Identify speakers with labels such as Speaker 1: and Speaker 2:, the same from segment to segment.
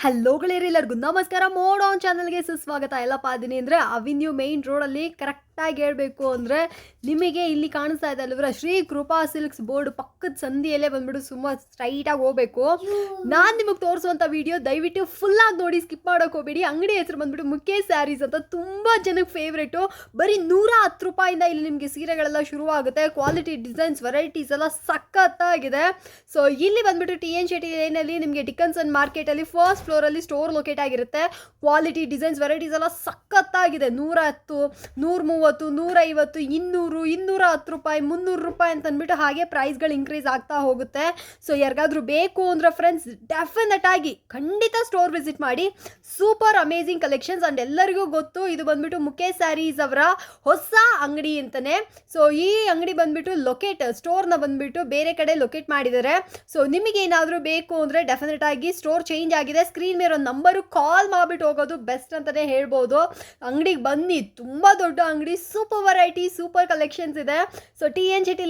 Speaker 1: Hello ಗೆಳೆಯರಿ, ಎಲ್ಲರಿಗೂ ನಮಸ್ಕಾರ. Mode on ಚಾನಲ್ಗೆ ಸುಸ್ವಾಗತ. ಎಲ್ಲಪ್ಪ ಅದೀನಿ ಅಂದರೆ ಅವಿನ್ಯೂ ಮೇನ್ ರೋಡಲ್ಲಿ ಕರೆಕ್ಟಾಗಿ ಹೇಳಬೇಕು ಅಂದರೆ ನಿಮಗೆ ಇಲ್ಲಿ ಕಾಣಿಸ್ತಾ ಇದೆ ಅಲ್ವರ ಶ್ರೀ ಕೃಪಾ ಸಿಲ್ಕ್ಸ್ ಬೋರ್ಡ್ ಪಕ್ಕದ ಸಂದಿಯಲ್ಲೇ ಬಂದ್ಬಿಟ್ಟು ಸುಮಾರು ಸ್ಟ್ರೈಟಾಗಿ ಹೋಗಬೇಕು. ನಾನು ನಿಮಗೆ ತೋರಿಸುವಂಥ ವಿಡಿಯೋ ದಯವಿಟ್ಟು ಫುಲ್ಲಾಗಿ ನೋಡಿ, ಸ್ಕಿಪ್ ಮಾಡೋಕೆ ಹೋಗಬೇಡಿ. ಅಂಗಡಿ ಹೆಸರು ಬಂದ್ಬಿಟ್ಟು ಮುಖೇಶ್ ಸ್ಯಾರೀಸ್ ಅಂತ, ತುಂಬ ಜನಕ್ಕೆ ಫೇವ್ರೇಟು. ಬರೀ 110 ರೂಪಾಯಿಂದ ಇಲ್ಲಿ ನಿಮಗೆ ಸೀರೆಗಳೆಲ್ಲ ಶುರುವಾಗುತ್ತೆ. ಕ್ವಾಲಿಟಿ, ಡಿಸೈನ್ಸ್, ವೆರೈಟೀಸ್ ಎಲ್ಲ ಸಖತ್ತಾಗಿದೆ. ಸೊ ಇಲ್ಲಿ ಬಂದ್ಬಿಟ್ಟು ಟಿ ಎನ್ ಶೆಟ್ಟಿ ಲೇನಲ್ಲಿ ನಿಮಗೆ ಡಿಕನ್ಸನ್ ಮಾರ್ಕೆಟಲ್ಲಿ ಫಸ್ಟ್ ಫ್ಲೋರಲ್ಲಿ ಸ್ಟೋರ್ ಲೊಕೇಟ್ ಆಗಿರುತ್ತೆ. ಕ್ವಾಲಿಟಿ, ಡಿಸೈನ್ಸ್, ವೆರೈಟೀಸ್ ಎಲ್ಲ ಸಖತ್ತಾಗಿದೆ. 110, 130, 150, 200, 210 ರೂಪಾಯಿ, 300 ರೂಪಾಯಿ ಅಂತ ಅಂದ್ಬಿಟ್ಟು ಹಾಗೆ ಪ್ರೈಸ್ಗಳು ಇನ್ಕ್ರೀಸ್ ಆಗ್ತಾ ಹೋಗುತ್ತೆ. ಸೊ ಯಾರಿಗಾದ್ರೂ ಬೇಕು ಅಂದರೆ ಫ್ರೆಂಡ್ಸ್ ಡೆಫಿನೆಟ್ ಆಗಿ ಖಂಡಿತ ಸ್ಟೋರ್ ವಿಸಿಟ್ ಮಾಡಿ. Super amazing collections. ಆ್ಯಂಡ್ ಎಲ್ಲರಿಗೂ ಗೊತ್ತು ಇದು ಬಂದ್ಬಿಟ್ಟು ಮುಖೇಶ್ ಸ್ಯಾರೀಸ್ ಅವರ ಹೊಸ ಅಂಗಡಿ ಅಂತಲೇ. ಸೊ ಈ ಅಂಗಡಿ ಬಂದ್ಬಿಟ್ಟು ಸ್ಟೋರ್ನ ಬಂದ್ಬಿಟ್ಟು ಬೇರೆ ಕಡೆ ಲೊಕೇಟ್ ಮಾಡಿದ್ದಾರೆ. ಸೊ ನಿಮಗೆ ಏನಾದರೂ ಬೇಕು ಅಂದರೆ ಡೆಫಿನೆಟ್ ಆಗಿ ಸ್ಟೋರ್ ಚೇಂಜ್ ಆಗಿದೆ. ಸ್ಕ್ರೀನ್ ಮೇಲೆ ಒಂದು ನಂಬರು ಕಾಲ್ ಮಾಡಿಬಿಟ್ಟು ಹೋಗೋದು ಬೆಸ್ಟ್ ಅಂತಲೇ ಹೇಳ್ಬೋದು. ಅಂಗಡಿಗೆ ಬನ್ನಿ, ತುಂಬ ದೊಡ್ಡ ಅಂಗಡಿ, ಸೂಪರ್ ವೆರೈಟಿ, ಸೂಪರ್ ಕಲೆಕ್ಷನ್ಸ್ ಇದೆ. ಸೊ ಟಿ ಎನ್ ಶೆಟ್ಟಿ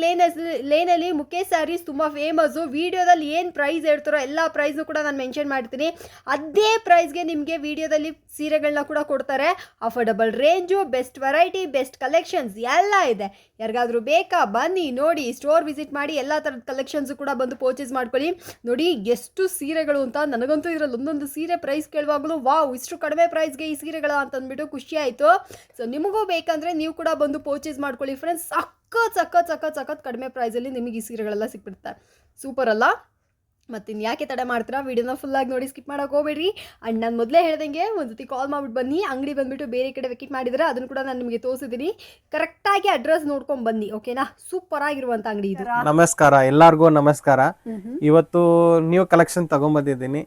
Speaker 1: ಲೇನಲ್ಲಿ ಮುಖೇಶ್ ಸ್ಯಾರೀಸ್ ತುಂಬ ಫೇಮಸ್ಸು. ವಿಡಿಯೋದಲ್ಲಿ ಏನು ಪ್ರೈಸ್ ಹೇಳ್ತಾರೋ ಎಲ್ಲ ಪ್ರೈಸ್ನು ಕೂಡ ನಾನು ಮೆನ್ಷನ್ ಮಾಡ್ತೀನಿ. ಅದೇ ಪ್ರೈಸ್ಗೆ ನಿಮಗೆ ವಿಡಿಯೋದಲ್ಲಿ ಸೀರೆಗಳನ್ನ ಕೂಡ ಕೊಡ್ತಾರೆ. Affordable range, best variety, best collections ಎಲ್ಲ ಇದೆ. ಯಾರಿಗಾದ್ರೂ ಬೇಕಾ ಬನ್ನಿ, ನೋಡಿ, ಸ್ಟೋರ್ ವಿಸಿಟ್ ಮಾಡಿ. ಎಲ್ಲ ಥರದ ಕಲೆಕ್ಷನ್ಸು ಕೂಡ ಬಂದು ಪರ್ಚೇಸ್ ಮಾಡ್ಕೊಳ್ಳಿ. ನೋಡಿ ಎಷ್ಟು ಸೀರೆಗಳು ಅಂತ. ನನಗಂತೂ ಇದರಲ್ಲಿ ಒಂದೊಂದು ಸೀರೆ ಪ್ರೈಸ್ ಕೇಳುವಾಗಲೂ ವಾವ್, ಇಷ್ಟು ಕಡಿಮೆ ಪ್ರೈಸ್ಗೆ ಈ ಸೀರೆಗಳ ಅಂತಂದ್ಬಿಟ್ಟು ಖುಷಿ ಆಯಿತು. ಸೊ ನಿಮಗೂ ಬೇಕಂದರೆ ನೀವು ಕೂಡ ಬಂದು ಪರ್ಚೇಸ್ ಮಾಡ್ಕೊಳ್ಳಿ ಫ್ರೆಂಡ್ಸ್. ಸಖತ್ ಕಡಿಮೆ ಪ್ರೈಸಲ್ಲಿ ನಿಮಗೆ ಈ ಸೀರೆಗಳೆಲ್ಲ ಸಿಕ್ಬಿಡುತ್ತೆ. ಸೂಪರ್ ಅಲ್ಲ? ಮತ್ತು ಯಾಕೆ ತಡೆ ಮಾಡ್ತೀರಾ? ವೀಡಿಯೋನ ಫುಲ್ಲಾಗಿ ನೋಡಿ, ಸ್ಕಿಪ್ ಮಾಡೋಕೆ ಹೋಗಬೇಡ್ರಿ. ಆ್ಯಂಡ್ ನಾನು ಮೊದಲೇ ಹೇಳ್ದಂಗೆ ಒಂದು ಸತಿ ಕಾಲ್ ಮಾಡಿಬಿಟ್ಟು ಬನ್ನಿ. ಅಂಗಡಿ ಬಂದುಬಿಟ್ಟು ಬೇರೆ ಕಡೆ ವೆಕಿಟ್ ಮಾಡಿದರೆ ಅದನ್ನು ಕೂಡ ನಾನು ನಿಮಗೆ ತೋರಿಸಿದ್ದೀನಿ. ಕರೆಕ್ಟಾಗಿ ಅಡ್ರೆಸ್ ನೋಡ್ಕೊಂಡು ಬನ್ನಿ, ಓಕೆನಾ? ಸೂಪರ್ ಆಗಿರುವಂಥ ಅಂಗಡಿ ಇದು.
Speaker 2: ನಮಸ್ಕಾರ, ಎಲ್ಲರಿಗೂ ನಮಸ್ಕಾರ. ಇವತ್ತು ನ್ಯೂ ಕಲೆಕ್ಷನ್ ತಗೊಂಡ್ಬಂದಿದ್ದೀನಿ.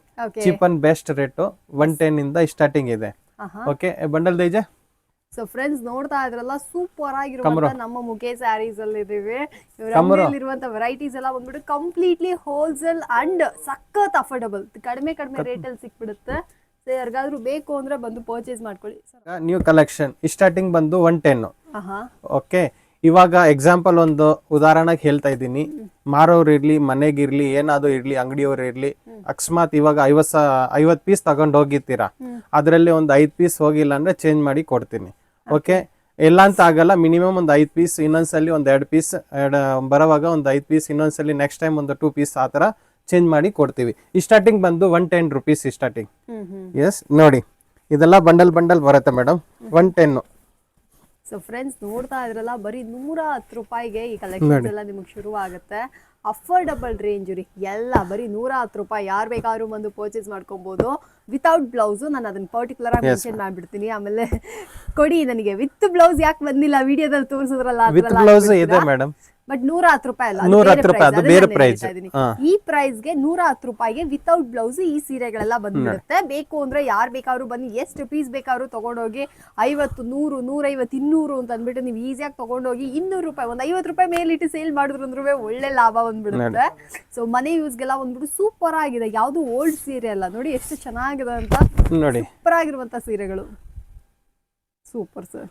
Speaker 2: ಚೀಪ್ ಅಂಡ್ ಬೆಸ್ಟ್ ರೇಟು 110 ಇಂದ ಸ್ಟಾರ್ಟಿಂಗ್ ಇದೆ. ಓಕೆ, ಬಂಡಲ್ ದೈಜೆ.
Speaker 1: ಸೊ ಫ್ರೆಂಡ್ಸ್ ನೋಡ್ತಾ ಇದ್ರಲ್ಲ, ಸೂಪರ್ ಆಗಿರುವಂತ ನಮ್ಮ ಮುಖೇಶ್ ಸ್ಯಾರೀಸ್ ಅಲ್ಲಿ ಇದೀವಿ. ಇರುವಂತ ವೆರೈಟೀಸ್ ಎಲ್ಲ ಬಂದ್ಬಿಟ್ಟು ಕಂಪ್ಲೀಟ್ಲಿ ಹೋಲ್ಸೇಲ್ ಅಂಡ್ ಸಖತ್ ಅಫೋರ್ಡಬಲ್, ಕಡಿಮೆ ರೇಟ್ ಅಲ್ಲಿ ಸಿಕ್ಬಿಡುತ್ತೆ. ಸೊ ಯಾರಿಗಾದ್ರೂ ಬೇಕು ಅಂದ್ರೆ ಬಂದು ಪರ್ಚೇಸ್ ಮಾಡ್ಕೊಳ್ಳಿ.
Speaker 2: ನ್ಯೂ ಕಲೆಕ್ಷನ್ ಸ್ಟಾರ್ಟಿಂಗ್ ಬಂದು 110. ಓಕೆ, ಇವಾಗ ಎಕ್ಸಾಂಪಲ್ ಒಂದು ಉದಾಹರಣೆಗೆ ಹೇಳ್ತಾ ಇದ್ದೀನಿ. ಮಾರೋರು ಇರ್ಲಿ, ಮನೆಗಿರ್ಲಿ, ಏನಾದ್ರು ಇರ್ಲಿ, ಅಂಗಡಿಯವ್ರು ಇರ್ಲಿ, ಅಕಸ್ಮಾತ್ ಇವಾಗ 50 ಪೀಸ್ ತಗೊಂಡು ಹೋಗಿರ್ತೀರಾ, ಅದರಲ್ಲಿ ಒಂದು 5 ಪೀಸ್ ಹೋಗಿಲ್ಲ ಅಂದ್ರೆ ಚೇಂಜ್ ಮಾಡಿ ಕೊಡ್ತೀನಿ. ಓಕೆ, ಎಲ್ಲ ಅಂತ ಆಗಲ್ಲ, ಮಿನಿಮಮ್ ಒಂದು 5 ಪೀಸ್, ಇನ್ನೊಂದ್ಸಲಿ ಒಂದು 2 ಪೀಸ್ ಬರೋವಾಗ ಒಂದು 5 ಪೀಸ್, ಇನ್ನೊಂದ್ಸಲಿ ನೆಕ್ಸ್ಟ್ ಟೈಮ್ ಒಂದು 2 ಪೀಸ್, ಆ ಥರ ಚೇಂಜ್ ಮಾಡಿ ಕೊಡ್ತೀವಿ. ಈ ಸ್ಟಾರ್ಟಿಂಗ್ ಬಂದು 110 ರುಪೀಸ್ ಸ್ಟಾರ್ಟಿಂಗ್. ಎಸ್, ನೋಡಿ, ಇದೆಲ್ಲ ಬಂಡಲ್ ಬರುತ್ತೆ ಮೇಡಮ್, 110.
Speaker 1: ಸೊ ಫ್ರೆಂಡ್ಸ್ ನೋಡ್ತಾ ಇದ್ರಲ್ಲ, ಬರೀ 110 ರೂಪಾಯಿಗೆ ಈ ಕಲೆಕ್ಷನ್ಸ್ ಎಲ್ಲ ನಿಮಗೆ ಶುರು ಆಗುತ್ತೆ. ಅಫೋರ್ಡಬಲ್ ರೇಂಜ್ ರೀ, ಎಲ್ಲ ಬರೀ 110 ರೂಪಾಯಿ. ಯಾರು ಬೇಕಾದ್ರೂ ಬಂದು ಪರ್ಚೇಸ್ ಮಾಡ್ಕೊಬೋದು ವಿತೌಟ್ ಬ್ಲೌಸು. ನಾನು ಅದನ್ನ ಪರ್ಟಿಕ್ಯುಲರ್ ಆಗಿ ಮೆನ್ಷನ್ ಮಾಡ್ಬಿಡ್ತೀನಿ. ಆಮೇಲೆ ಕೊಡಿ ನನಗೆ ವಿತ್ ಬ್ಲೌಸ್ ಯಾಕೆ ಬಂದಿಲ್ಲ, ವಿಡಿಯೋದಲ್ಲಿ ತೋರಿಸಿದ್ರಲ್ಲ ಬಟ್ 110 ರೂಪಾಯಿ ಅಲ್ಲ,
Speaker 2: 110 ರೂಪಾಯಿ ಅದು ಬೇರೆ ಪ್ರೈಸ್.
Speaker 1: ಈ ಪ್ರೈಸ್ಗೆ 110 ರೂಪಾಯಿಗೆ ವಿತೌಟ್ ಬ್ಲೌಸ್ ಈ ಸೀರೆಗಳೆಲ್ಲ ಬಂದ್ಬಿಡುತ್ತೆ. ಬೇಕು ಅಂದ್ರೆ ಯಾರು ಬೇಕಾದ್ರೂ ಬನ್ನಿ, ಎಷ್ಟು ಪೀಸ್ ಬೇಕಾದ್ರೂ ತಗೊಂಡೋಗಿ 50, 100, 150, 200 ಅಂತ ಅಂದ್ಬಿಟ್ಟು ನೀವು ಈಸಿಯಾಗಿ ತಗೊಂಡೋಗಿ 200 ರೂಪಾಯಿ, ಒಂದು 50 ರೂಪಾಯಿ ಮೇಲಿಟ್ಟು ಸೇಲ್ ಮಾಡಿದ್ರು ಅಂದ್ರೆ ಒಳ್ಳೆ ಲಾಭ ಬಂದ್ಬಿಡುತ್ತೆ. ಸೊ ಮನೆ ಯೂಸ್ಗೆಲ್ಲ ಬಂದ್ಬಿಟ್ಟು ಸೂಪರ್ ಆಗಿದೆ. ಯಾವ್ದು ಓಲ್ಡ್ ಸೀರೆ ಅಲ್ಲ, ನೋಡಿ ಎಷ್ಟು ಚೆನ್ನಾಗಿದೆ ಅಂತ.
Speaker 2: ನೋಡಿ,
Speaker 1: ಸೂಪರ್ ಆಗಿರುವಂತ ಸೀರೆಗಳು, ಸೂಪರ್ ಸರ್.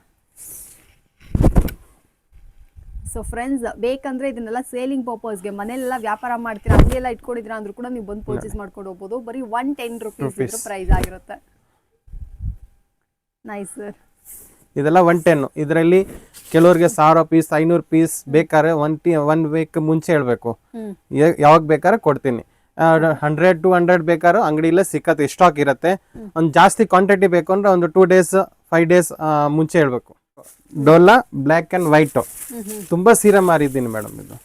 Speaker 1: ಸೊ ಫ್ರೆಂಡ್ಸ್ ಬೇಕಂದ್ರೆ ಇದನ್ನೆಲ್ಲ ಸೇಲಿಂಗ್ ಪರ್ಪಸ್ಗೆ, ಮನೆಯಲ್ಲೆಲ್ಲ ವ್ಯಾಪಾರ ಮಾಡ್ತೀರಾ, ಹಂಗೆಲ್ಲ ಇಟ್ಕೊಂಡಿದ್ದೀರಾ ಅಂದ್ರೂ ಕೂಡ ನೀವು ಬಂದು ಪರ್ಚೇಸ್ ಮಾಡ್ಕೊಂಡು ಹೋಗ್ಬೋದು. ಬರೀ 110 ರುಪೀಸ್ ಪ್ರೈಸ್ ಆಗಿರುತ್ತೆ. Nice sir.
Speaker 2: ಇದೆಲ್ಲ 110. ಇದರಲ್ಲಿ ಕೆಲವ್ರಿಗೆ 1000 ಪೀಸ್, 500 ಪೀಸ್ ಬೇಕಾದ್ರೆ 1 ವೀಕ್ ಮುಂಚೆ ಹೇಳ್ಬೇಕು, ಯಾವಾಗ ಬೇಕಾದ್ರೆ ಕೊಡ್ತೀನಿ. 100 to 100 ಬೇಕಾದ್ರೂ ಅಂಗಡಿಯಲ್ಲೇ ಸಿಕ್ಕತ್ತೆ, ಸ್ಟಾಕ್ ಇರುತ್ತೆ. ಒಂದು ಜಾಸ್ತಿ ಕ್ವಾಂಟಿಟಿ ಬೇಕು ಅಂದ್ರೆ ಒಂದು 2 days 5 days ಮುಂಚೆ ಹೇಳ್ಬೇಕು. ಡೋಲಾ ಬ್ಲ್ಯಾಕ್ ಅಂಡ್ ವೈಟ್ ತುಂಬಾ ಸೀರೆ ಮಾರಿದ್ದೀನಿ ಮೇಡಮ್. ಇದು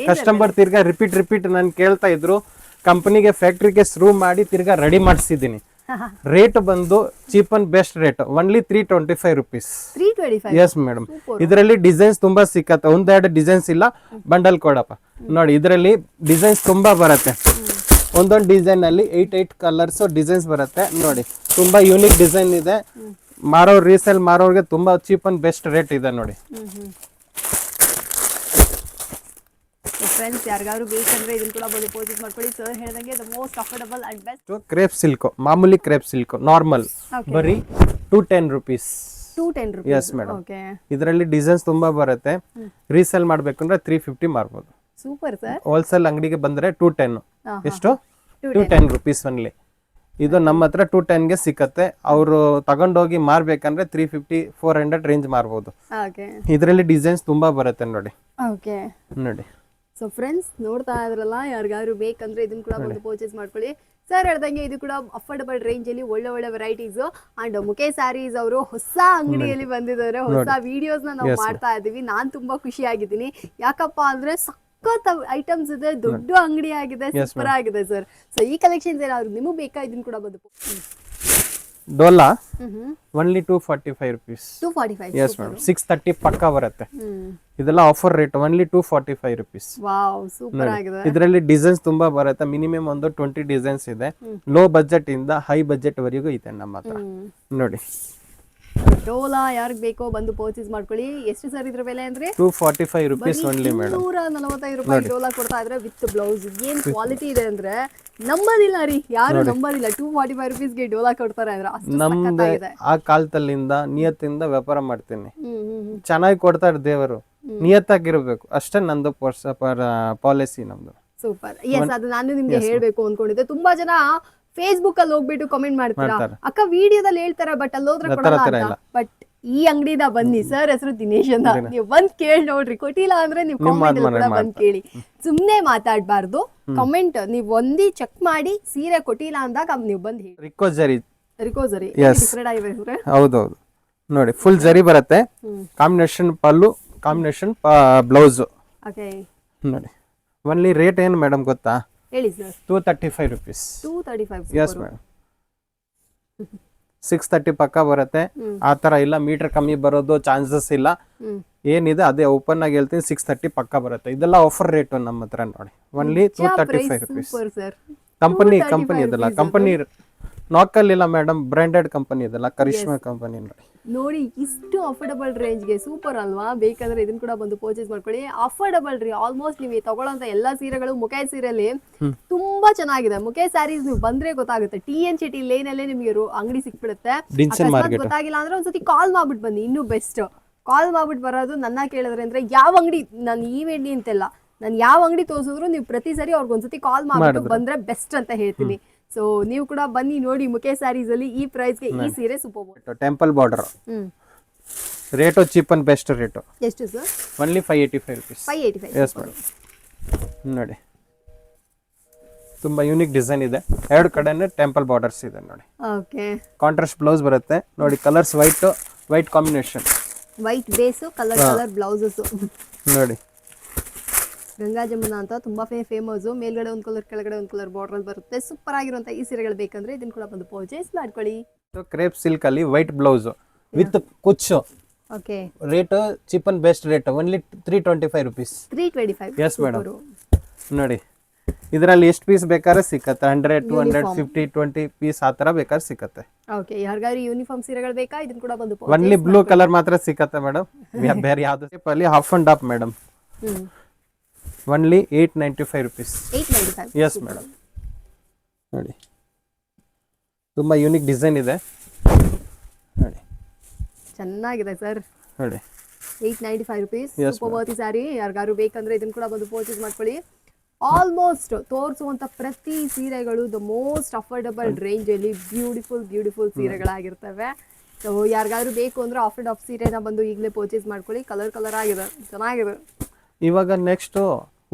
Speaker 2: ಕಸ್ಟಮರ್ ತಿರ್ಗಾ ರಿಪೀಟ್ ನಾನು ಕೇಳ್ತಾ ಇದ್ರು. ಕಂಪನಿಗೆ ಫ್ಯಾಕ್ಟ್ರಿಗೆ ಶುರು ಮಾಡಿ ತಿರ್ಗಾ ರೆಡಿ ಮಾಡಿಸಿದ್ದೀನಿ. ರೇಟ್ ಬಂದು cheap and best rate only 325 rupees. Yes madam. ಇದರಲ್ಲಿ ಡಿಸೈನ್ಸ್ ತುಂಬಾ ಸಿಕ್ಕತ್ತೆ, 1-2 ಡಿಸೈನ್ಸ್ ಇಲ್ಲ, ಬಂಡಲ್ ಕೊಡಪ್ಪ. ನೋಡಿ, ಇದರಲ್ಲಿ ಡಿಸೈನ್ಸ್ ತುಂಬಾ ಬರುತ್ತೆ. ಒಂದೊಂದು ಡಿಸೈನ್ ಅಲ್ಲಿ 8 ಕಲರ್ಸ್ ಡಿಸೈನ್ಸ್ ಬರುತ್ತೆ. ನೋಡಿ, ತುಂಬಾ ಯೂನಿಕ್ ಡಿಸೈನ್ ಇದೆ. ಮಾರೋರು, ರೀಸೇಲ್ ಮಾರೋರಿಗೆ ತುಂಬಾ ಚೀಪ್ ಅಂಡ್ ಬೆಸ್ಟ್ ರೇಟ್ ಇದೆ. ನೋಡಿ
Speaker 1: ಫ್ರೆಂಡ್ಸ್, ಯಾರಿಗಾದ್ರೂ ಬೇಕಂದ್ರೆ ಇದನ್ನ ಕೂಡ ಬಂದು ಪರ್ಚೇಸ್ ಮಾಡ್ಕೊಳ್ಳಿ. ಸರ್ ಹೇಳಿದಂಗೆ the most affordable and best.
Speaker 2: Crepe silk, ಮಾಮೂಲಿ ಕ್ರೇಪ್ ಸಿಲ್ಕ್ ನಾರ್ಮಲ್ ಬರೀ 210 ರುಪೀಸ್.
Speaker 1: 210 ರೂಪೀಸ್.
Speaker 2: Yes madam. ಇದರಲ್ಲಿ ಡಿಸೈನ್ಸ್ ತುಂಬಾ ಬರುತ್ತೆ. ರೀಸೇಲ್ ಮಾಡ್ಬೇಕಂದ್ರೆ 350 ಮಾರ್ಬೋದು.
Speaker 1: Super sir.
Speaker 2: ಹೋಲ್ಸೇಲ್ ಅಂಗಡಿಗೆ ಬಂದ್ರೆ 210. ಎಷ್ಟು? 210 ರುಪೀಸ್ ಒನ್ಲಿ. ಇದು ನಮ್ಮ ಹತ್ರ 210ಗೆ ಸಿಕ್ಕತ್ತೆ. ಅವರು ತಗೊಂಡೋಗಿ ಮಾರ್ಬೇಕಂದ್ರೆ 350-400 ರೇಂಜ್ ಮಾರ್ಬೋದು.
Speaker 1: ಓಕೆ
Speaker 2: ಇದರಲ್ಲಿ ಡಿಸೈನ್ಸ್ ತುಂಬಾ ಬರುತ್ತೆ ನೋಡಿ.
Speaker 1: ಓಕೆ
Speaker 2: ನೋಡಿ
Speaker 1: ಸೊ ಫ್ರೆಂಡ್ಸ್ ನೋಡ್ತಾ ಇದ್ರಲ್ಲ, ಯಾರಿಗಾದ್ರು ಬೇಕಂದ್ರೆ ಇದನ್ನ ಕೂಡ ಬಂದು ಪರ್ಚೇಸ್ ಮಾಡ್ಕೊಳ್ಳಿ. ಸರ್ ಹೇಳ್ದಂಗೆ ಇದು ಕೂಡ ಅಫೋರ್ಡಬಲ್ ರೇಂಜ್ ಅಲ್ಲಿ ಒಳ್ಳೆ ವೆರೈಟೀಸ್. ಅಂಡ್ ಮುಖೇಶ್ ಸ್ಯಾರೀಸ್ ಅವರು ಹೊಸ ಅಂಗಡಿಯಲ್ಲಿ ಬಂದಿದ್ದಾರೆ, ಹೊಸ ವಿಡಿಯೋಸ್ ನಾವು ಮಾಡ್ತಾ ಇದೀವಿ. ನಾನ್ ತುಂಬಾ ಖುಷಿ ಆಗಿದ್ದೀನಿ. ಯಾಕಪ್ಪ ಅಂದ್ರೆ ಸಖತ್ ಐಟಮ್ಸ್ ಇದೆ, ದೊಡ್ಡ ಅಂಗಡಿ ಆಗಿದೆ, ಸೂಪರ್ ಆಗಿದೆ ಸರ್. ಸೊ ಈ ಕಲೆಕ್ಷನ್ಸ್ ಏನಾದ್ರು ನಿಮಗೆ ಬೇಕಾ ಇದನ್ನ ಕೂಡ ಬಂದು
Speaker 2: Dhola only 245 rupees.
Speaker 1: 245.
Speaker 2: Yes madam 630 ಪಕ್ಕ ಬರುತ್ತೆ. ಇದೆಲ್ಲ offer rate only 245 rupees.
Speaker 1: Wow super ಆಗಿದೆ.
Speaker 2: ಇದರಲ್ಲಿ ಡಿಸೈನ್ಸ್ ತುಂಬಾ ಬರುತ್ತೆ. ಮಿನಿಮಮ್ ಒಂದು 20 ಡಿಸೈನ್ಸ್ ಇದೆ. ಲೋ ಬಜೆಟ್ ಇಂದ ಹೈ ಬಜೆಟ್ ವರೆಗೂ ಇದೆ ನಮ್ಮ ಹತ್ರ. ನೋಡಿ
Speaker 1: ಡೋಲಾ ಯಾರಿಗೆ ಬೇಕೋ ಬಂದು ಪರ್ಚೇಸ್ ಮಾಡ್ಕೊಳ್ಳಿ. ಎಷ್ಟು ಸರ್ ಇದ್ರ ಬೆಲೆ ಅಂದ್ರೆ
Speaker 2: 245 rupees ಓನ್ಲಿ ಮೇಡಮ್.
Speaker 1: 245 ರೂಪಾಯಿ ಡೋಲಾ ಕೊಡ್ತಾ ಇದ್ರೆ ವಿತ್ ಬ್ಲೌಸ್. ಏನ್ ಕ್ವಾಲಿಟಿ ಇದೆ ಅಂದ್ರೆ ನಂಬೋದಿಲ್ಲ ರೀ, ಯಾರು ನಂಬೋದಿಲ್ಲ. 245 ರೂಪೀಸ್ಗೆ ಡೋಲಾ ಕೊಡ್ತಾರೆ ಅಂದ್ರೆ
Speaker 2: ನಮ್ದು ಆ ಕಾಲದಲ್ಲಿಂದ ನಿಯತ್ತಿಂದ ವ್ಯಾಪಾರ ಮಾಡ್ತೀನಿ. ಚೆನ್ನಾಗಿ ಕೊಡ್ತಾರೆ ದೇವರು, ನಿಯತ್ತಾಗಿರ್ಬೇಕು ಅಷ್ಟೇ ನಂದು ಪಾಲಿಸಿ ನಮ್ದು.
Speaker 1: ಸೂಪರ್. ಎಸ್ ಅದು ನಾನು ನಿಮ್ಗೆ ಹೇಳ್ಬೇಕು ಅನ್ಕೊಂಡಿದ್ದೆ. ತುಂಬಾ ಜನ ಫೇಸ್ಬುಕ್ ಅಲ್ಲಿ ಹೋಗ್ಬಿಟ್ಟು ಕಮೆಂಟ್ ಮಾಡ್ತೀರಾ, ಅಕ್ಕ ವಿಡಿಯೋದಲ್ಲಿ ಹೇಳ್ತಾರೆ ಬಟ್ ಅಲ್ಲಿ ಹೋದ್ರೆ ಕೊಡಲ್ಲ ಅಂತ. ಬಟ್ ಈ ಅಂಗಡಿದ ಬನ್ನಿ, ಸರ್ ಹೆಸರು ದಿನೇಶ್ ಅಂತ, ನೀವು ಬಂದ್ ಕೇಳಿ ನೋಡ್ರಿ. ಕೊಟ್ಟಿಲ್ಲ ಅಂದ್ರೆ ನೀವು ಕಾಮೆಂಟ್ ಕೂಡ ಬಂದ್ ಕೇಳಿ. ಸುಮ್ನೆ ಮಾತಾಡ್ಬಾರ್ದು, ಕಮೆಂಟ್ ನೀವು ಒಂದಿ ಚೆಕ್ ಮಾಡಿ ಸೀರೆ ಕೊಟ್ಟಿಲ್ಲ ಅಂದಾಗ ನೀವು ಬಂದ್ ಹೇಳಿ.
Speaker 2: ರಿಕೋಜರಿ
Speaker 1: ಡಿಫ್ರೆಂಟ್ ಆಗಿದೆ.
Speaker 2: ಹೌದೌದು ನೋಡಿ, ಫುಲ್ ಜರಿ ಬರುತ್ತೆ. ಕಾಂಬಿನೇಷನ್ ಪಲ್ಲು, ಕಾಂಬಿನೇಷನ್ ಬ್ಲೌಸ್.
Speaker 1: ಓಕೆ
Speaker 2: ನೋಡಿ ಒನ್ಲಿ ರೇಟ್ ಏನು ಮೇಡಮ್ ಗೊತ್ತಾ?
Speaker 1: ಹೇಳಿ ಸರ್.
Speaker 2: 235 rupees.
Speaker 1: 235.
Speaker 2: ಎಸ್ ಮೇಡಮ್ 630 ಪಕ್ಕ ಬರುತ್ತೆ. ಆ ತರ ಇಲ್ಲ, ಮೀಟರ್ ಕಮ್ಮಿ ಬರೋದು ಚಾನ್ಸಸ್ ಇಲ್ಲ. ಏನಿದೆ ಅದೇ ಓಪನ್ ಆಗಿ ಹೇಳ್ತೀನಿ, 630 ಪಕ್ಕ ಬರುತ್ತೆ. ಇದೆಲ್ಲ ಆಫರ್ ರೇಟ್ ನಮ್ಮ ಹತ್ರ ನೋಡಿ. Only 235 rupees. ಕಂಪನಿ ಇದೆಲ್ಲ ಕಂಪನಿ ನಾಕಲ್ ಇಲ್ಲ ಮೇಡಮ್, ಬ್ರಾಂಡೆಡ್ ಕಂಪನಿ ಇದೆಲ್ಲ, ಕರಿಷ್ಮಾ ಕಂಪನಿ
Speaker 1: ನೋಡಿ. ಇಷ್ಟು ಅಫೋರ್ಡಬಲ್ ರೇಂಜ್ಗೆ ಸೂಪರ್ ಅಲ್ವಾ? ಬೇಕಂದ್ರೆ ಇದನ್ನ ಕೂಡ ಬಂದು ಪರ್ಚೇಸ್ ಮಾಡ್ಕೊಳ್ಳಿ. ಅಫೋರ್ಡಬಲ್ ರೀ. ಆಲ್ಮೋಸ್ಟ್ ನೀವು ತಗೊಳ್ಳೋಂತ ಎಲ್ಲಾ ಸೀರೆಗಳು ಮುಖೇಶ್ ಸೀರೆಯಲ್ಲಿ ತುಂಬಾ ಚೆನ್ನಾಗಿದೆ. ಮುಖೇಶ್ ಸ್ಯಾರೀಸ್ ನೀವು ಬಂದ್ರೆ ಗೊತ್ತಾಗುತ್ತೆ. TNCT ಲೇನ್ ಅಲ್ಲೇ ನಿಮಗೆ ಅಂಗಡಿ ಸಿಕ್ಬಿಡುತ್ತೆ. ಗೊತ್ತಾಗಿಲ್ಲ ಅಂದ್ರೆ ಒಂದ್ಸತಿ ಕಾಲ್ ಮಾಡ್ಬಿಟ್ಟು ಬನ್ನಿ, ಇನ್ನೂ ಬೆಸ್ಟ್. ಕಾಲ್ ಮಾಡ್ಬಿಟ್ಟು ಬರೋದು ನನ್ನ ಕೇಳಿದ್ರೆ ಅಂದ್ರೆ ಯಾವ ಅಂಗಡಿ, ನಾನು ಈವೆಂಟ್ ಅಂತೆಲ್ಲ, ನಾನು ಯಾವ ಅಂಗಡಿ ತೋರಿಸಿದ್ರು ನೀವು ಪ್ರತಿ ಸರಿ ಅವ್ರಿಗೆ ಒಂದ್ಸತಿ ಕಾಲ್ ಮಾಡ್ಬಿಟ್ಟು ಬಂದ್ರೆ ಬೆಸ್ಟ್ ಅಂತ ಹೇಳ್ತೀನಿ. ಸೊ ನೀವು ಕೂಡ ಬನ್ನಿ ನೋಡಿ. ಮುಖೇಶ್ ಸ್ಯಾರೀಸ್ ಅಲ್ಲಿ ಈ ಪ್ರೈಸ್ಗೆ ಈ ಸೀರೆ super.
Speaker 2: Temple border rate cheap and best rate.
Speaker 1: ಎಷ್ಟು sir?
Speaker 2: Only 585 rupees.
Speaker 1: 585.
Speaker 2: Yes madam ನೋಡಿ, ತುಂಬಾ ಯೂನಿಕ್ ಡಿಸೈನ್ ಇದೆ. ಎರಡು ಕಡೆನೇ ಟೆಂಪಲ್ ಬಾರ್ಡರ್ಸ್ ಇದೆ ನೋಡಿ.
Speaker 1: ಓಕೆ
Speaker 2: ಕಾಂಟ್ರಾಸ್ಟ್ ಬ್ಲೌಸ್ ಬರುತ್ತೆ ನೋಡಿ. Colours white combination,
Speaker 1: white base, colour blouses
Speaker 2: ನೋಡಿ.
Speaker 1: ಗಂಗಾ ಜಮುನಾ ಅಂತ ತುಂಬಾ ಫೇಮಸ್. ಮೇಲ್ಗಡೆ ಒಂದು ಕಲರ್, ಕೆಳಗಡೆ ಒಂದು ಕಲರ್ ಬಾರ್ಡರ್ ಬರುತ್ತೆ. ಸೂಪರ್ ಆಗಿರುವಂತ ಈ ಸೀರೆಗಳು ಬೇಕಂದ್ರೆ ಇದನ್ನ ಕೂಡ ಬಂದು ಪರ್ಚೇಸ್ ಮಾಡ್ಕೊಳ್ಳಿ.
Speaker 2: ಕ್ರೇಪ್ ಸಿಲ್ಕ್ ಅಲ್ಲಿ ವೈಟ್ ಬ್ಲೌಸ್ ವಿತ್ ಕುಚ್ಚು.
Speaker 1: Okay
Speaker 2: rate cheap and best rate only 325 rupees.
Speaker 1: 325.
Speaker 2: S madam ನೋಡಿ. ಇದರಲ್ಲಿ ಎಷ್ಟು ಪೀಸ್ ಬೇಕಾದ್ರೆ ಸಿಕ್ಕತ್ತೆ. 100, 200, 50, 20 ಪೀಸ್ ಆ ತರ ಬೇಕಾದ್ರೆ ಸಿಕ್ಕತ್ತೆ.
Speaker 1: ಓಕೆ ಯಾರಿಗಾದ್ರು ಯೂನಿಫಾರ್ಮ್ ಸೀರೆಗಳು ಬೇಕಾ ಇದನ್ನ ಕೂಡ ಬಂದು
Speaker 2: ಒನ್ಲಿ ಬ್ಲೂ ಕಲರ್ ಮಾತ್ರ ಸಿಕ್ಕತ್ತೆ ಮೇಡಮ್. ಬೇರೆ ಯಾವ್ದು ಅಲ್ಲಿ half and half madam. Only 895 rupees.
Speaker 1: 895.
Speaker 2: S madam ನೋಡಿ, ತುಂಬಾ ಯೂನಿಕ್ ಡಿಸೈನ್ ಇದೆ ನೋಡಿ.
Speaker 1: ಚೆನ್ನಾಗಿದೆ ಸರ್
Speaker 2: ನೋಡಿ.
Speaker 1: 895 rupees. ಸೂಪರ್ ವರ್ತಿ ಸ್ಯಾರಿ. ಯಾರಿಗಾರು ಬೇಕಂದ್ರೆ ಇದನ್ನ ಕೂಡ ಬಂದು ಪರ್ಚೇಸ್ ಮಾಡ್ಕೊಳ್ಳಿ. ಆಲ್ಮೋಸ್ಟ್ ತೋರಿಸುವಂತ ಪ್ರತಿ ಸೀರೆಗಳು ದ ಮೋಸ್ಟ್ ಅಫೋರ್ಡಬಲ್ ರೇಂಜ್ ಅಲ್ಲಿ ಬ್ಯೂಟಿಫುಲ್ ಸೀರೆಗಳಾಗಿರ್ತವೆ. ಸೊ ಯಾರಿಗಾದ್ರು ಬೇಕು ಅಂದ್ರೆ ಆಫ್ ಸೀರೆನ ಬಂದು ಈಗಲೇ ಪರ್ಚೇಸ್ ಮಾಡ್ಕೊಳ್ಳಿ. ಕಲರ್ ಆಗಿದೆ, ಚೆನ್ನಾಗಿದೆ.
Speaker 2: ಇವಾಗ ನೆಕ್ಸ್ಟ್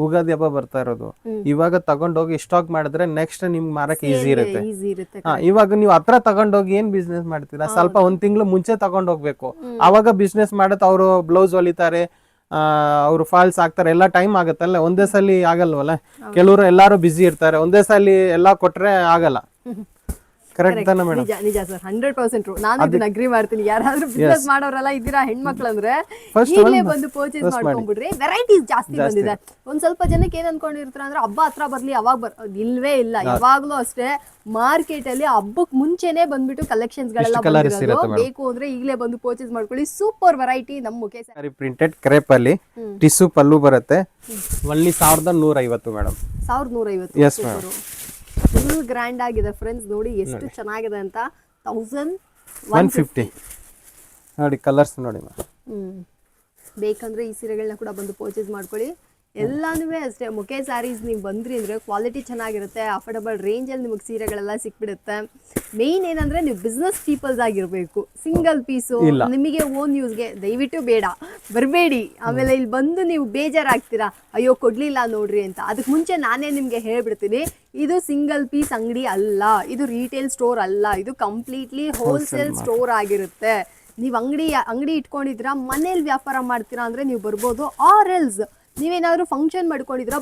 Speaker 2: ಉಗಾದಿ ಹಬ್ಬ ಬರ್ತಾ ಇರೋದು. ಇವಾಗ ತಗೊಂಡೋಗಿ ಸ್ಟಾಕ್ ಮಾಡಿದ್ರೆ ನೆಕ್ಸ್ಟ್ ನಿಮ್ಗೆ ಮಾರಕ್ಕೆ ಈಸಿ ಇರುತ್ತೆ. ಇವಾಗ ನೀವು ಹತ್ರ ತಗೊಂಡೋಗಿ ಏನ್ ಬಿಸ್ನೆಸ್ ಮಾಡ್ತೀರಾ? ಸ್ವಲ್ಪ ಒಂದ್ ತಿಂಗಳು ಮುಂಚೆ ತಗೊಂಡೋಗ್ಬೇಕು. ಅವಾಗ ಬಿಸ್ನೆಸ್ ಮಾಡತ್ ಅವ್ರು ಬ್ಲೌಸ್ ಹೊಲಿತಾರೆ, ಅವ್ರು ಫಾಲ್ಸ್ ಹಾಕ್ತಾರೆ, ಎಲ್ಲ ಟೈಮ್ ಆಗತ್ತಲ್ಲ. ಒಂದೇ ಸಲ ಆಗಲ್ವಲ್ಲ. ಕೆಲವರು ಎಲ್ಲಾರು ಬಿಸಿ ಇರ್ತಾರೆ. ಒಂದೇ ಸಲ ಎಲ್ಲಾ ಕೊಟ್ರೆ ಆಗಲ್ಲ. ಕರೆಕ್ಟ್ ತಾನೆ ಮೇಡಮ್?
Speaker 1: ನಿಜ ಸರ್, 100% ನಾನು ಇದನ್ನ ಅಗ್ರಿ ಮಾಡ್ತೀನಿ. ಯಾರಾದ್ರೂ ಬಿಸ್ನೆಸ್ ಮಾಡೋರೆಲ್ಲ ಇದ್ದೀರಾ ಹೆಣ್ಮಕ್ಳು ಅಂದ್ರೆ ಈಗಲೇ ಬಂದು ಪರ್ಚೇಸ್ ಮಾಡ್ಕೊಂಡ್ಬಿಡ್ರಿ. ವೆರೈಟೀಸ್ ಜಾಸ್ತಿ ಬಂದಿದೆ. ಒಂದ್ ಸ್ವಲ್ಪ ಜನಕ್ಕೆ ಏನ್ ಅನ್ಕೊಂಡಿರ್ತಾರ ಅಂದ್ರೆ ಹಬ್ಬ ಹತ್ರ ಬರ್ಲಿ ಅವಾಗ ಇಲ್ವೇ ಇಲ್ಲ. ಯಾವಾಗ್ಲೂ ಅಷ್ಟೇ ಮಾರ್ಕೆಟ್ ಅಲ್ಲಿ ಹಬ್ಬಕ್ ಮುಂಚೆನೆ ಬಂದ್ಬಿಟ್ಟು ಕಲೆಕ್ಷನ್ಸ್ ಗಳೆಲ್ಲ ಬಂದಿರೋದು. ಬೇಕು ಅಂದ್ರೆ ಈಗಲೇ ಬಂದು ಪರ್ಚೇಸ್ ಮಾಡ್ಕೊಳ್ಳಿ. ಸೂಪರ್ ವೆರೈಟಿ ನಮ್ಮ ಮುಖೇಶ್ ಸ್ಯಾರಿ.
Speaker 2: ಪ್ರಿಂಟೆಡ್ ಕ್ರೇಪ್ ಅಲ್ಲಿ ಟಿಶ್ಯೂ ಪಲ್ಲು ಬರುತ್ತೆ. Only 1150 madam.
Speaker 1: 1150.
Speaker 2: Yes madam.
Speaker 1: Full grand ಆಗಿದೆ ಫ್ರೆಂಡ್ಸ್. ನೋಡಿ ಎಷ್ಟು ಚೆನ್ನಾಗಿದೆ ಅಂತ.
Speaker 2: 1150 ನೋಡಿ. ಕಲರ್ಸ್ ನೋಡಿ.
Speaker 1: ಬೇಕಂದ್ರೆ ಈ ಸೀರೆಗಳನ್ನ ಕೂಡ ಬಂದು ಪರ್ಚೇಸ್ ಮಾಡ್ಕೊಳ್ಳಿ. ಎಲ್ಲಾನು ಅಷ್ಟೇ ಮುಖೆ ಸ್ಯಾರೀಸ್ ನೀವು ಬಂದ್ರಿ ಅಂದರೆ ಕ್ವಾಲಿಟಿ ಚೆನ್ನಾಗಿರುತ್ತೆ, ಅಫೋರ್ಡಬಲ್ ರೇಂಜಲ್ಲಿ ನಿಮಗೆ ಸೀರೆಗಳೆಲ್ಲ ಸಿಕ್ಬಿಡುತ್ತೆ. ಮೇಯ್ನ್ ಏನಂದರೆ ನೀವು ಬಿಸ್ನೆಸ್ ಪೀಪಲ್ಸ್ ಆಗಿರಬೇಕು. ಸಿಂಗಲ್ ಪೀಸು ನಿಮಗೆ ಓನ್ ಯೂಸ್ಗೆ ದಯವಿಟ್ಟು ಬೇಡ, ಬರಬೇಡಿ. ಆಮೇಲೆ ಇಲ್ಲಿ ಬಂದು ನೀವು ಬೇಜಾರಾಗ್ತೀರಾ, ಅಯ್ಯೋ ಕೊಡಲಿಲ್ಲ ನೋಡ್ರಿ ಅಂತ. ಅದಕ್ಕೆ ಮುಂಚೆ ನಾನೇ ನಿಮಗೆ ಹೇಳ್ಬಿಡ್ತೀನಿ, ಇದು ಸಿಂಗಲ್ ಪೀಸ್ ಅಂಗಡಿ ಅಲ್ಲ, ಇದು ರಿಟೇಲ್ ಸ್ಟೋರ್ ಅಲ್ಲ, ಇದು ಕಂಪ್ಲೀಟ್ಲಿ ಹೋಲ್ಸೇಲ್ ಸ್ಟೋರ್ ಆಗಿರುತ್ತೆ. ನೀವು ಅಂಗಡಿ ಇಟ್ಕೊಂಡಿದ್ದೀರಾ, ಮನೇಲಿ ವ್ಯಾಪಾರ ಮಾಡ್ತೀರಾ ಅಂದರೆ ನೀವು ಬರ್ಬೋದು. ಆರ್ ಎಲ್ಸ್ ನೀವೇನಾದರೂ ಫಂಕ್ಷನ್ ಮಾಡ್ಕೊಂಡಿದ್ದೀರಾ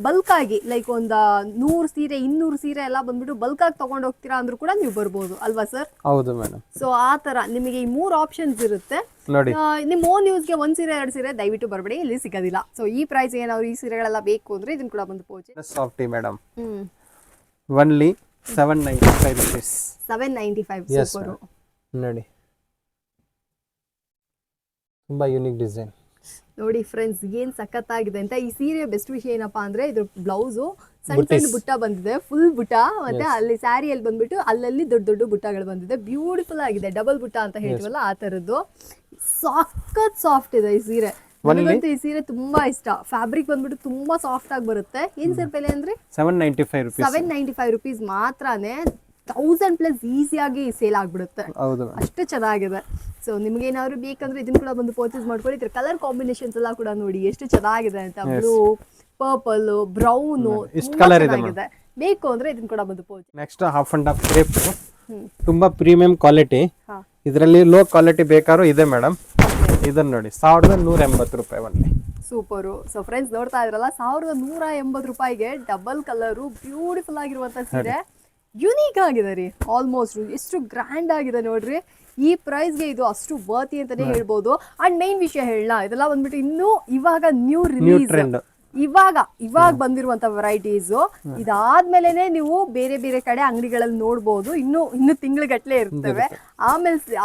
Speaker 1: ಬಲ್ಕಾಗಿ, ಲೈಕ್ ಒಂದು 100 ಸೀರೆ 200 ಸೀರೆ ಎಲ್ಲ ಬಂದ್ಬಿಟ್ಟು ಬಲ್ಕಾಗಿ ತೊಗೊಂಡು ಹೋಗ್ತೀರಾ ಅಂದ್ರೂ ಕೂಡ ನೀವು ಬರ್ಬೋದು ಅಲ್ವಾ ಸರ್?
Speaker 2: ಹೌದು ಮೇಡಮ್.
Speaker 1: ಸೊ ಆ ಥರ ನಿಮಗೆ ಈ 3 ಆಪ್ಷನ್ಸ್ ಇರುತ್ತೆ
Speaker 2: ನೋಡಿ.
Speaker 1: ನಿಮ್ಮ ಓನ್ ಯೂಸ್ಗೆ 1 ಸೀರೆ 2 ಸೀರೆ ದಯವಿಟ್ಟು ಬರಬೇಡಿ, ಇಲ್ಲಿ ಸಿಗೋದಿಲ್ಲ. ಸೊ ಈ ಪ್ರೈಸ್ ಏನಾದ್ರು ಈ ಸೀರೆಗಳೆಲ್ಲ ಬೇಕು ಅಂದರೆ ಇದನ್ನು ಕೂಡ ಬಂದು ಪೋಚೆ
Speaker 2: ಸಾಫ್ಟಿ ಮೇಡಮ್. Only 795 rupees.
Speaker 1: 795 ಸೂಪರು.
Speaker 2: ನೋಡಿ ತುಂಬಾ ಯೂನಿಕ್ ಡಿಸೈನ್
Speaker 1: ನೋಡಿ ಫ್ರೆಂಡ್ಸ್, ಏನ್ ಸಖತ್ತಾಗಿದೆ ಅಂತ. ಈ ಸೀರೆ ಬೆಸ್ಟ್ ವಿಷಯ ಏನಪ್ಪಾ ಅಂದ್ರೆ ಇದ್ರ ಬ್ಲೌಸು ಸಣ್ಣ ಸಣ್ಣ ಬುಟ್ಟ ಬಂದಿದೆ, ಫುಲ್ ಬುಟ್ಟ. ಮತ್ತೆ ಅಲ್ಲಿ ಸ್ಯಾರಿಯಲ್ಲಿ ಬಂದ್ಬಿಟ್ಟು ಅಲ್ಲಲ್ಲಿ ದೊಡ್ಡ ದೊಡ್ಡ ಬುಟ್ಟಗಳು ಬಂದಿದೆ. ಬ್ಯೂಟಿಫುಲ್ ಆಗಿದೆ, ಡಬಲ್ ಬುಟ್ಟ ಅಂತ ಹೇಳ್ತೀವಲ್ಲ ಆ ತರದ್ದು. ಸಖತ್ ಸಾಫ್ಟ್ ಇದೆ ಈ ಸೀರೆ. ನನಗಂತೂ ಈ ಸೀರೆ ತುಂಬಾ ಇಷ್ಟ. ಫ್ಯಾಬ್ರಿಕ್ ಬಂದ್ಬಿಟ್ಟು ತುಂಬಾ ಸಾಫ್ಟ್ ಆಗಿ ಬರುತ್ತೆ. ಏನ್ ಸರ್ ಬೆಲೆ ಅಂದ್ರೆ 795 rupees ಮಾತ್ರನೇ. 1000+ ಈಸಿಯಾಗಿ ಸೇಲ್ ಆಗ್ಬಿಡುತ್ತೆ, ಅಷ್ಟು ಚೆನ್ನಾಗಿದೆ. ಸೊ ನಿಮ್ಗೆ ಏನಾದ್ರು ಬೇಕಂದ್ರೆ ಇದನ್ನ ಕೂಡ ಬಂದು ಪರ್ಚೇಸ್ ಮಾಡ್ಕೊಳ್ಳಿ. ಇದ್ರ ಕಲರ್ ಕಾಂಬಿನೇಷನ್ಸ್ ಎಲ್ಲ ಕೂಡ ನೋಡಿ ಎಷ್ಟು ಚೆನ್ನಾಗಿದೆ ಅಂತ. ಬ್ಲೂ, ಪರ್ಪಲ್, ಬ್ರೌನ್, ಚೆನ್ನಾಗಿದೆ. ಬೇಕು ಅಂದ್ರೆ ಇದನ್ನ ಕೂಡ ಬಂದು purchase.
Speaker 2: Next half and half crepe, ತುಂಬಾ ಪ್ರೀಮಿಯಂ ಕ್ವಾಲಿಟಿ. ಇದರಲ್ಲಿ ಲೋ ಕ್ವಾಲಿಟಿ ಬೇಕಾದ್ರೂ ಇದೆ ಮೇಡಮ್. ಇದನ್ನ ನೋಡಿ 1180 ರೂಪಾಯಿ ಒನ್ಲಿ.
Speaker 1: ಸೂಪರು. ಸೊ ಫ್ರೆಂಡ್ಸ್ ನೋಡ್ತಾ ಇದ್ರಲ್ಲ, 1180 ರೂಪಾಯಿಗೆ ಡಬಲ್ ಕಲರು ಬ್ಯೂಟಿಫುಲ್ ಆಗಿರುವಂತ ಸೀರೆ. ಯುನೀಕ್ ಆಗಿದೆ ರೀ, ಆಲ್ಮೋಸ್ಟ್ ಎಷ್ಟು ಗ್ರ್ಯಾಂಡ್ ಆಗಿದೆ ನೋಡ್ರಿ. ಈ ಪ್ರೈಸ್ಗೆ ಇದು ಅಷ್ಟು ವರ್ತಿ ಅಂತಾನೆ ಹೇಳ್ಬೋದು. ಅಂಡ್ ಮೇನ್ ವಿಷಯ ಹೇಳ, ಇದೆಲ್ಲ ಬಂದ್ಬಿಟ್ಟು ಇನ್ನೂ ಇವಾಗ ನ್ಯೂ ರಿಲೀಸ್, ಇವಾಗ ಬಂದಿರುವಂತ ವೆರೈಟೀಸ್. ಇದಾದ್ಮೇಲೆನೆ ನೀವು ಬೇರೆ ಬೇರೆ ಕಡೆ ಅಂಗಡಿಗಳಲ್ಲಿ ನೋಡ್ಬೋದು. ಇನ್ನು ತಿಂಗಳಗಟ್ಲೆ ಇರ್ತವೆ.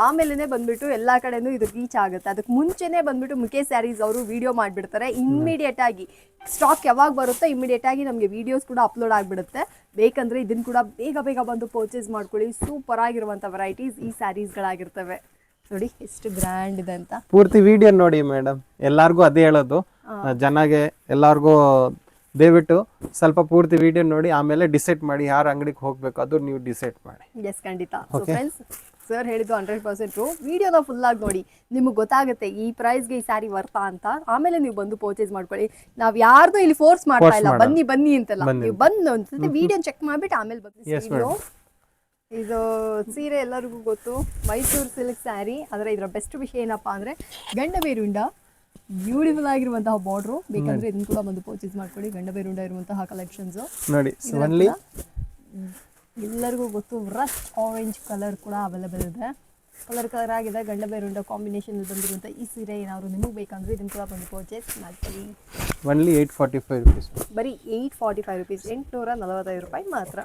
Speaker 1: ಆಮೇಲೆ ಬಂದ್ಬಿಟ್ಟು ಎಲ್ಲಾ ಕಡೆನೂ ಇದು ರೀಚ್ ಆಗುತ್ತೆ. ಅದಕ್ಕೆ ಮುಂಚೆನೆ ಬಂದ್ಬಿಟ್ಟು ಮುಖೇಶ್ ಸ್ಯಾರೀಸ್ ಅವರು ವಿಡಿಯೋ ಮಾಡ್ಬಿಡ್ತಾರೆ. ಇಮ್ಮಿಡಿಯೇಟ್ ಆಗಿ ಸ್ಟಾಕ್ ಯಾವಾಗ ಬರುತ್ತೆ ಇಮ್ಮಿಡಿಯೇಟ್ ಆಗಿ ನಮಗೆ ವಿಡಿಯೋಸ್ ಕೂಡ ಅಪ್ಲೋಡ್ ಆಗ್ಬಿಡುತ್ತೆ. ಬೇಕಂದ್ರೆ ಇದನ್ನ ಕೂಡ ಬೇಗ ಬಂದು ಪರ್ಚೇಸ್ ಮಾಡ್ಕೊಳ್ಳಿ. ಸೂಪರ್ ಆಗಿರುವಂತ ವೆರೈಟೀಸ್ ಈ ಸ್ಯಾರೀಸ್ಗಳಾಗಿರ್ತವೆ. ನೋಡಿ ಎಷ್ಟು ಗ್ರ್ಯಾಂಡ್ ಇದೆ ಅಂತ.
Speaker 2: ಪೂರ್ತಿ ವಿಡಿಯೋ ನೋಡಿ ಮೇಡಮ್, ಎಲ್ಲಾರ್ಗು ಅದೇ ಹೇಳೋದು ಜನಗೆ, ಎಲ್ಲಾರ್ಗು ದಯವಿಟ್ಟು ಸ್ವಲ್ಪ ಪೂರ್ತಿ ವಿಡಿಯೋ ನೋಡಿ ಆಮೇಲೆ ಡಿಸೈಡ್ ಮಾಡಿ ಯಾರ ಅಂಗಡಿಗೆ ಹೋಗ್ಬೇಕು ಅದು ನೀವು ಡಿಸೈಡ್ ಮಾಡಿ.
Speaker 1: ಎಸ್ ಖಂಡಿತ. ಸೊ ಫ್ರೆಂಡ್ಸ್, ಸರ್ ಹೇಳಿದ್ದು 100% ವಿಡಿಯೋನ ಫುಲ್ ಆಗಿ ನೋಡಿ, ನಿಮ್ಗೆ ಗೊತ್ತಾಗುತ್ತೆ ಈ ಪ್ರೈಸ್ಗೆ ಈ ಸ್ಯಾರಿ ವರ್ತಾ ಅಂತ. ಆಮೇಲೆ ನೀವು ಬಂದು ಪರ್ಚೇಸ್ ಮಾಡ್ಕೊಳ್ಳಿ. ನಾವ್ ಯಾರ್ದು ಇಲ್ಲಿ ಫೋರ್ಸ್ ಮಾಡ್ತಾ ಇಲ್ಲ, ಬನ್ನಿ ಅಂತೆಲ್ಲ. ನೀವು ಬಂದು ಒಂದ್ಸತಿ ವಿಡಿಯೋ ಚೆಕ್ ಮಾಡ್ಬಿಟ್ಟು ಆಮೇಲೆ ಬನ್ನಿ. ಇದು ಸೀರೆ ಎಲ್ಲರಿಗೂ ಗೊತ್ತು, ಮೈಸೂರು ಸಿಲ್ಕ್ ಸ್ಯಾರಿ. ಆದರೆ ಇದರ ಬೆಸ್ಟ್ ವಿಷಯ ಏನಪ್ಪಾ ಅಂದ್ರೆ ಗಂಡಬೇರುಂಡ ಬ್ಯೂಟಿಫುಲ್ ಆಗಿರುವಂತಹ ಬಾರ್ಡ್ರು. ಬೇಕಂದ್ರೆ ಇದನ್ನ ಕೂಡ ಬಂದು ಪರ್ಚೇಸ್ ಮಾಡ್ಕೊಳ್ಳಿ. ಗಂಡಬೇರುಂಡ ಇರುವಂತಹ ಕಲೆಕ್ಷನ್ಸ್ ನೋಡಿ. ಎಲ್ಲರಿಗೂ ಗೊತ್ತು ರಸ್ಟ್ ಆರೆಂಜ್ ಕಲರ್ ಕೂಡ ಅವೈಲೇಬಲ್ ಇದೆ. ಕಲರ್ ಆಗಿದೆ. ಗಂಡಬೇರುಂಡ ಕಾಂಬಿನೇಷನ್ ಬಂದಿರುವಂಥ ಈ ಸೀರೆ ಏನಾದ್ರು ನಿಮಗೆ ಬೇಕಂದ್ರೆ ಇದನ್ನ ಕೂಡ ಬಂದು ಪರ್ಚೇಸ್ ಮಾಡ್ಕೊಳ್ಳಿ.
Speaker 2: Only 845 rupees.
Speaker 1: ಬರೀ 845 ರೂಪೀಸ್, 845 ರೂಪಾಯಿ ಮಾತ್ರ.